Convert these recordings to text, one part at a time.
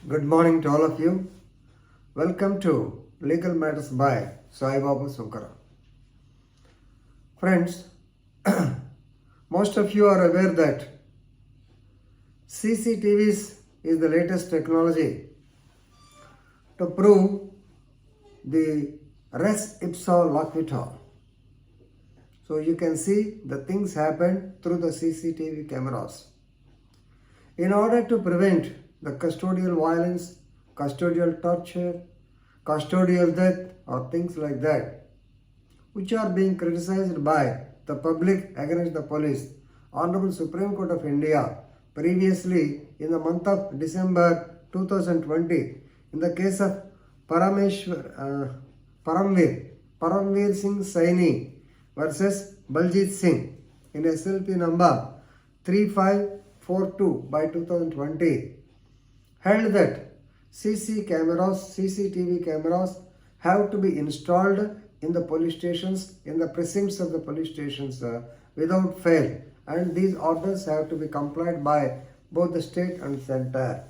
Good morning to all of you. Welcome to Legal Matters by Sai Babu Sunkara. Friends, most of you are aware that CCTVs is the latest technology to prove the res ipsa loquitur. So you can see the things happen through the CCTV cameras. In order to prevent the custodial violence, custodial torture, custodial death or things like that, which are being criticized by the public against the police, Honorable Supreme Court of India previously in the month of December 2020 in the case of Paramvir Singh Saini versus Baljit Singh in SLP number 3542 by 2020 held that CCTV cameras have to be installed in the police stations, in the precincts of the police stations without fail, and these orders have to be complied by both the state and center.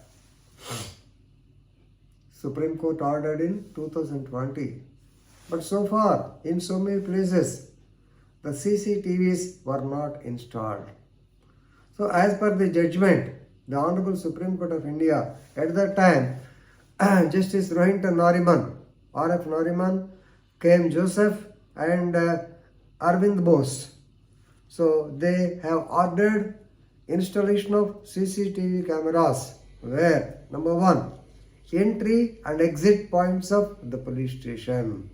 Supreme Court ordered in 2020. But so far, in so many places, the CCTVs were not installed. So as per the judgment, the Honorable Supreme Court of India, at that time, Justice Rohinton Nariman, R.F. Nariman, K.M. Joseph and Arvind Bose. So they have ordered installation of CCTV cameras where, number one, entry and exit points of the police station.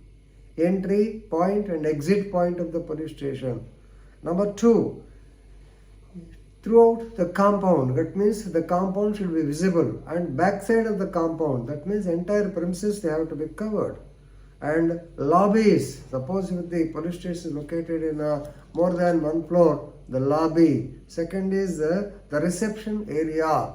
Entry point and exit point of the police station. Number two, throughout the compound, that means the compound should be visible, and backside of the compound, that means entire premises they have to be covered. And lobbies, suppose if the police station is located in more than one floor, the lobby. Second is the reception area,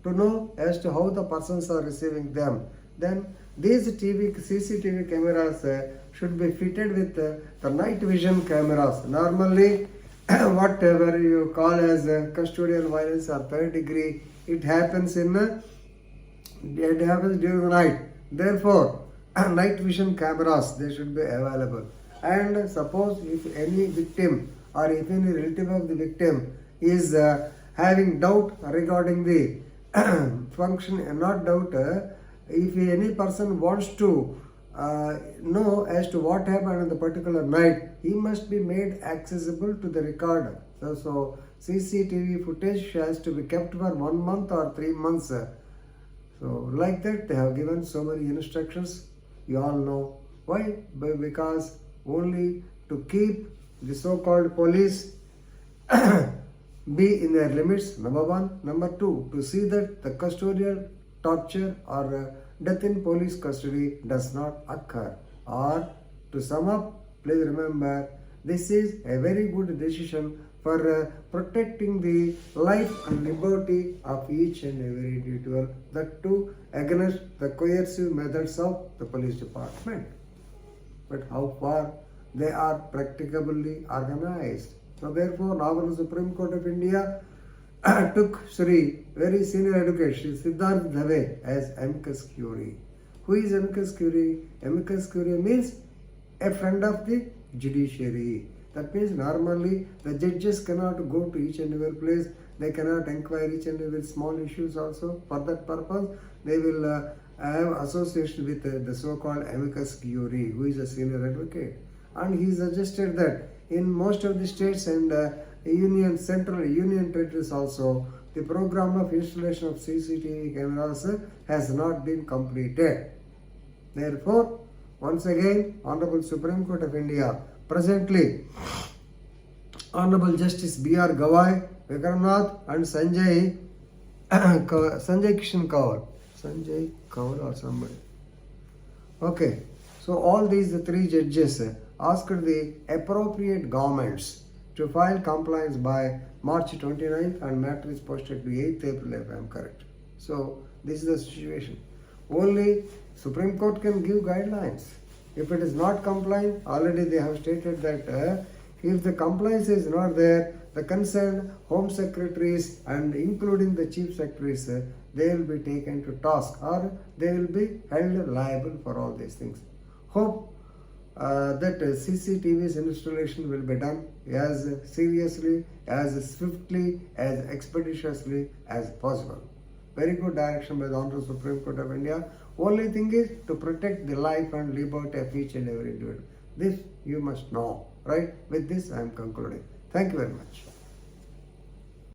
to know as to how the persons are receiving them. Then these CCTV cameras should be fitted with the night vision cameras. Normally, whatever you call as custodial violence or third degree, it happens during the night. Therefore, night vision cameras, they should be available. And suppose if any victim or if any relative of the victim is having doubt regarding the function, not doubt, if any person wants to know as to what happened on the particular night, he must be made accessible to the recorder. So CCTV footage has to be kept for 1 month or 3 months. So like that they have given so many instructions. You all know why? Because only to keep the so-called police be in their limits, number one. Number two, to see that the custodial torture or death in police custody does not occur. Or to sum up, please remember, this is a very good decision for protecting the life and liberty of each and every individual, that too against the coercive methods of the police department. But how far they are practicably organized. So therefore, now the Supreme Court of India took Sri, very senior advocate, Sri Siddharth Dave as amicus curiae. Who is amicus curiae? Amicus curiae means a friend of the judiciary. That means normally the judges cannot go to each and every place. They cannot inquire each and every small issues also. For that purpose, they will have association with the so-called amicus curiae, who is a senior advocate. And he suggested that in most of the states and central union territories also, the program of installation of CCTV cameras has not been completed. Therefore, once again, Honorable Supreme Court of India, presently, Honorable Justice B.R. Gawai, Vikramnath and Sanjay Kishan Kaur. Sanjay Kaur or somebody. Okay, so all these three judges asked the appropriate governments to file compliance by March 29th, and matter is posted to 8th April if I am correct. So this is the situation. Only Supreme Court can give guidelines. If it is not compliant, already they have stated that if the compliance is not there, the concerned home secretaries and including the chief secretaries, they will be taken to task or they will be held liable for all these things. Hope that CCTVs installation will be done as seriously, as swiftly, as expeditiously as possible. Very good direction by the Honorable Supreme Court of India. Only thing is to protect the life and liberty of each and every individual. This you must know, right? With this I am concluding. Thank you very much.